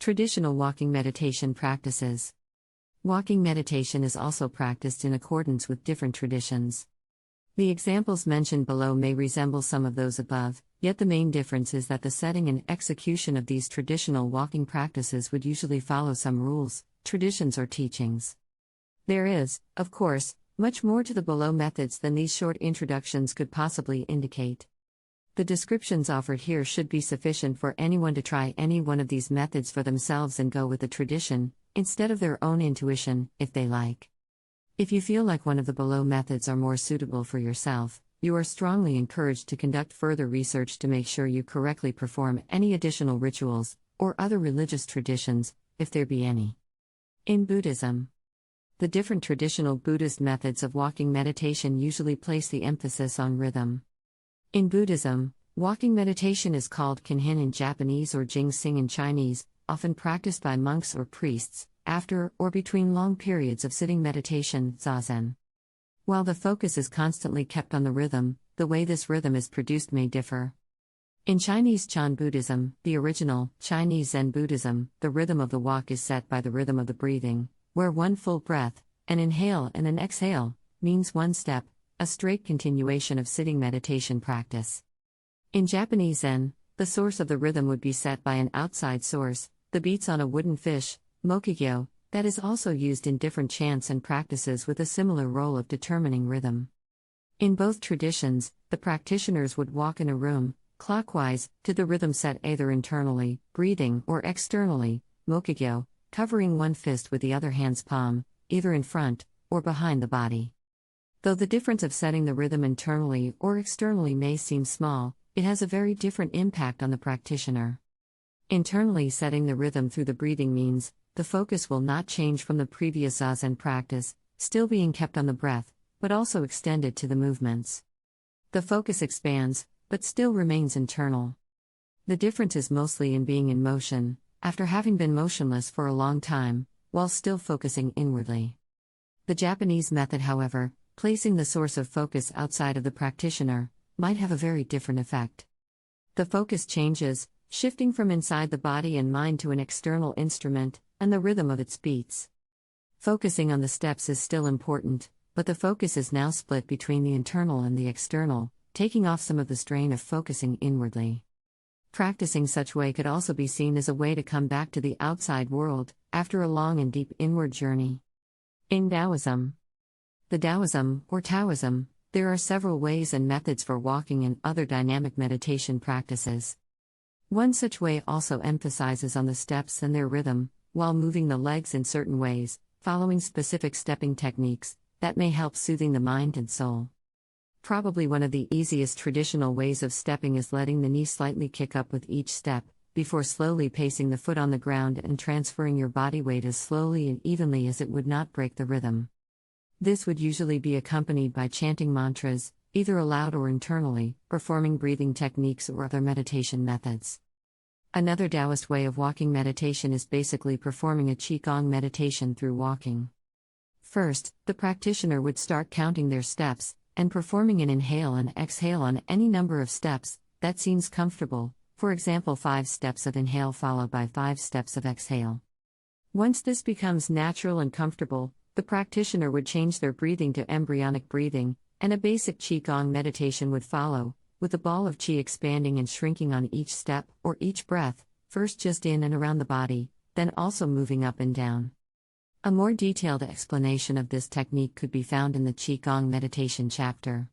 Traditional walking meditation practices. Walking meditation is also practiced in accordance with different traditions. The examples mentioned below may resemble some of those above, yet the main difference is that the setting and execution of these traditional walking practices would usually follow some rules, traditions, or teachings. There is, of course, much more to the below methods than these short introductions could possibly indicate. The descriptions offered here should be sufficient for anyone to try any one of these methods for themselves and go with the tradition, instead of their own intuition, if they like. If you feel like one of the below methods are more suitable for yourself, you are strongly encouraged to conduct further research to make sure you correctly perform any additional rituals, or other religious traditions, if there be any. In Buddhism, the different traditional Buddhist methods of walking meditation usually place the emphasis on rhythm. In Buddhism, walking meditation is called Kanhin in Japanese or Jing-sing in Chinese, often practiced by monks or priests, after or between long periods of sitting meditation, zazen. While the focus is constantly kept on the rhythm, the way this rhythm is produced may differ. In Chinese Chan Buddhism, the original Chinese Zen Buddhism, the rhythm of the walk is set by the rhythm of the breathing, where one full breath, an inhale and an exhale, means one step, a straight continuation of sitting meditation practice. In Japanese Zen, the source of the rhythm would be set by an outside source, the beats on a wooden fish, mokugyo, that is also used in different chants and practices with a similar role of determining rhythm. In both traditions, the practitioners would walk in a room, clockwise, to the rhythm set either internally, breathing, or externally, mokugyo, covering one fist with the other hand's palm, either in front or behind the body. Though the difference of setting the rhythm internally or externally may seem small, it has a very different impact on the practitioner. Internally setting the rhythm through the breathing means the focus will not change from the previous zazen practice, still being kept on the breath, but also extended to the movements. The focus expands, but still remains internal. The difference is mostly in being in motion, after having been motionless for a long time, while still focusing inwardly. The Japanese method, however, placing the source of focus outside of the practitioner, might have a very different effect. The focus changes, shifting from inside the body and mind to an external instrument, and the rhythm of its beats. Focusing on the steps is still important, but the focus is now split between the internal and the external, taking off some of the strain of focusing inwardly. Practicing such way could also be seen as a way to come back to the outside world, after a long and deep inward journey. In Taoism, the Taoism, or Taoism, there are several ways and methods for walking and other dynamic meditation practices. One such way also emphasizes on the steps and their rhythm, while moving the legs in certain ways, following specific stepping techniques, that may help soothing the mind and soul. Probably one of the easiest traditional ways of stepping is letting the knee slightly kick up with each step, before slowly placing the foot on the ground and transferring your body weight as slowly and evenly as it would not break the rhythm. This would usually be accompanied by chanting mantras, either aloud or internally, performing breathing techniques or other meditation methods. Another Taoist way of walking meditation is basically performing a Qigong meditation through walking. First, the practitioner would start counting their steps, and performing an inhale and exhale on any number of steps that seems comfortable, for example 5 steps of inhale followed by 5 steps of exhale. Once this becomes natural and comfortable, the practitioner would change their breathing to embryonic breathing, and a basic Qigong meditation would follow, with the ball of Qi expanding and shrinking on each step or each breath, first just in and around the body, then also moving up and down. A more detailed explanation of this technique could be found in the Qigong meditation chapter.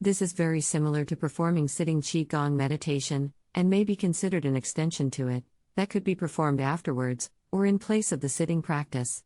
This is very similar to performing sitting Qigong meditation, and may be considered an extension to it, that could be performed afterwards, or in place of the sitting practice.